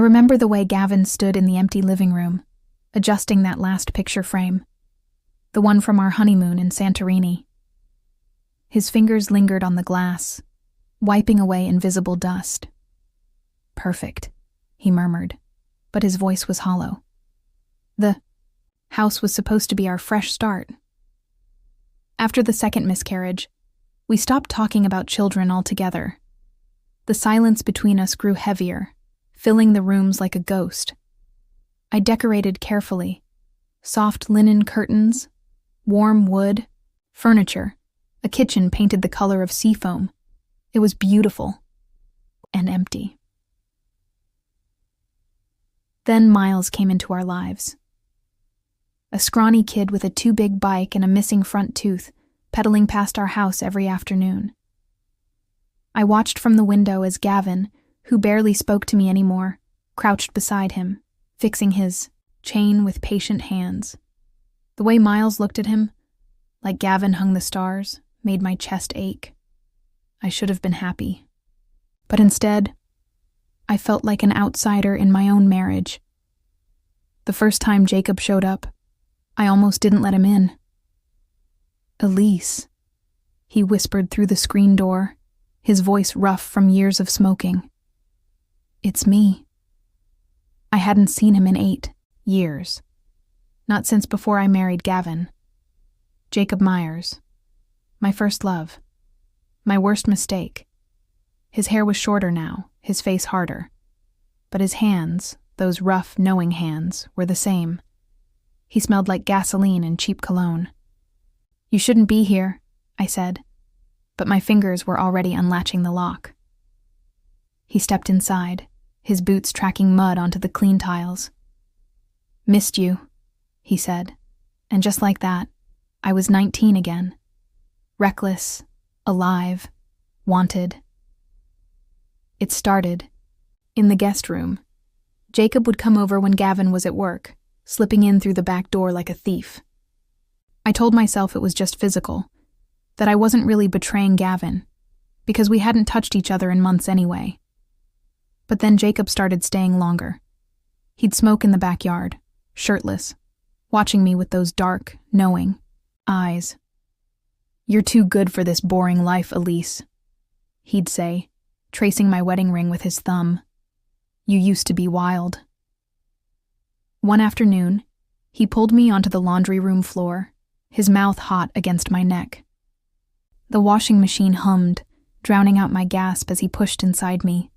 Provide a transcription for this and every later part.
remember the way Gavin stood in the empty living room, adjusting that last picture frame, the one from our honeymoon in Santorini. His fingers lingered on the glass, wiping away invisible dust. "Perfect," he murmured, but his voice was hollow. The house was supposed to be our fresh start. After the second miscarriage, we stopped talking about children altogether. The silence between us grew heavier, filling the rooms like a ghost. I decorated carefully. Soft linen curtains, warm wood, furniture, a kitchen painted the color of seafoam. It was beautiful and empty. Then Miles came into our lives. A scrawny kid with a too-big bike and a missing front tooth, pedaling past our house every afternoon. I watched from the window as Gavin, who barely spoke to me anymore, crouched beside him, fixing his chain with patient hands. The way Miles looked at him, like Gavin hung the stars, made my chest ache. I should have been happy. But instead, I felt like an outsider in my own marriage. The first time Jacob showed up, I almost didn't let him in. "Elise," he whispered through the screen door, his voice rough from years of smoking. "It's me." I hadn't seen him in 8 years. Not since before I married Gavin. Jacob Myers. My first love. My worst mistake. His hair was shorter now, his face harder. But his hands, those rough, knowing hands, were the same. He smelled like gasoline and cheap cologne. "You shouldn't be here," I said, but my fingers were already unlatching the lock. He stepped inside, his boots tracking mud onto the clean tiles. "Missed you," he said, and just like that, I was 19 again. Reckless, alive, wanted. It started in the guest room. Jacob would come over when Gavin was at work, slipping in through the back door like a thief. I told myself it was just physical, that I wasn't really betraying Gavin, because we hadn't touched each other in months anyway. But then Jacob started staying longer. He'd smoke in the backyard, shirtless, watching me with those dark, knowing eyes. "You're too good for this boring life, Elise," he'd say, tracing my wedding ring with his thumb. "You used to be wild." One afternoon, he pulled me onto the laundry room floor, his mouth hot against my neck. The washing machine hummed, drowning out my gasp as he pushed inside me.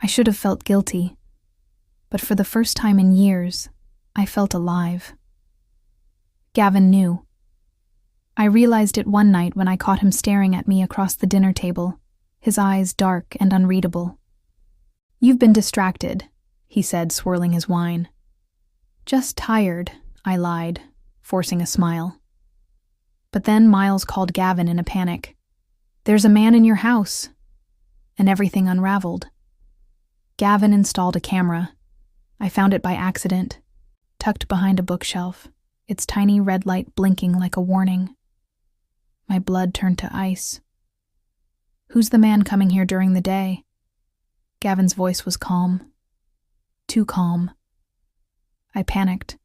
I should have felt guilty, but for the first time in years, I felt alive. Gavin knew. I realized it one night when I caught him staring at me across the dinner table, his eyes dark and unreadable. "You've been distracted," he said, swirling his wine. "Just tired," I lied, forcing a smile. But then Miles called Gavin in a panic. "There's a man in your house," and everything unraveled. Gavin installed a camera. I found it by accident, tucked behind a bookshelf, its tiny red light blinking like a warning. My blood turned to ice. "Who's the man coming here during the day?" Gavin's voice was calm. Too calm. I panicked.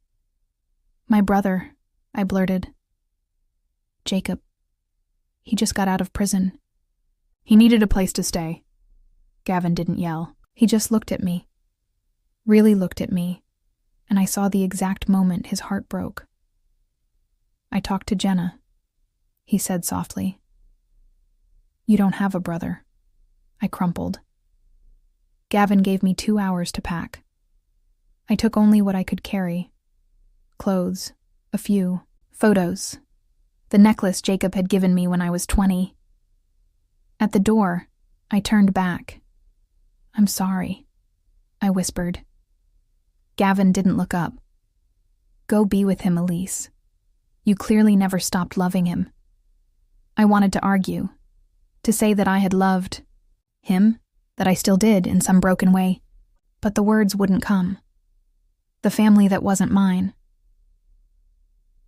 "My brother," I blurted. "Jacob. He just got out of prison." "He needed a place to stay." Gavin didn't yell. He just looked at me. Really looked at me, and I saw the exact moment his heart broke. "I talked to Jenna," he said softly. "You don't have a brother." I crumpled. Gavin gave me 2 hours to pack. I took only what I could carry. Clothes, a few, photos, the necklace Jacob had given me when I was 20. At the door, I turned back. "I'm sorry," I whispered. Gavin didn't look up. "Go be with him, Elise. You clearly never stopped loving him." I wanted to argue, to say that I had loved him, that I still did in some broken way, but the words wouldn't come. The family that wasn't mine.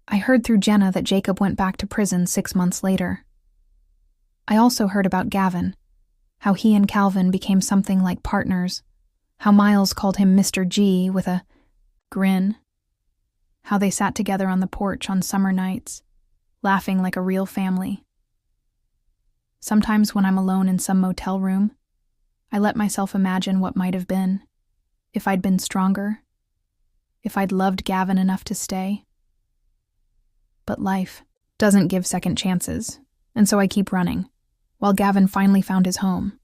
I heard through Jenna that Jacob went back to prison 6 months later. I also heard about Gavin, how he and Calvin became something like partners, How Miles called him Mr. G with a grin. How they sat together on the porch on summer nights, laughing like a real family. Sometimes when I'm alone in some motel room, I let myself imagine what might have been, if I'd been stronger, if I'd loved Gavin enough to stay. But life doesn't give second chances, and so I keep running, while Gavin finally found his home.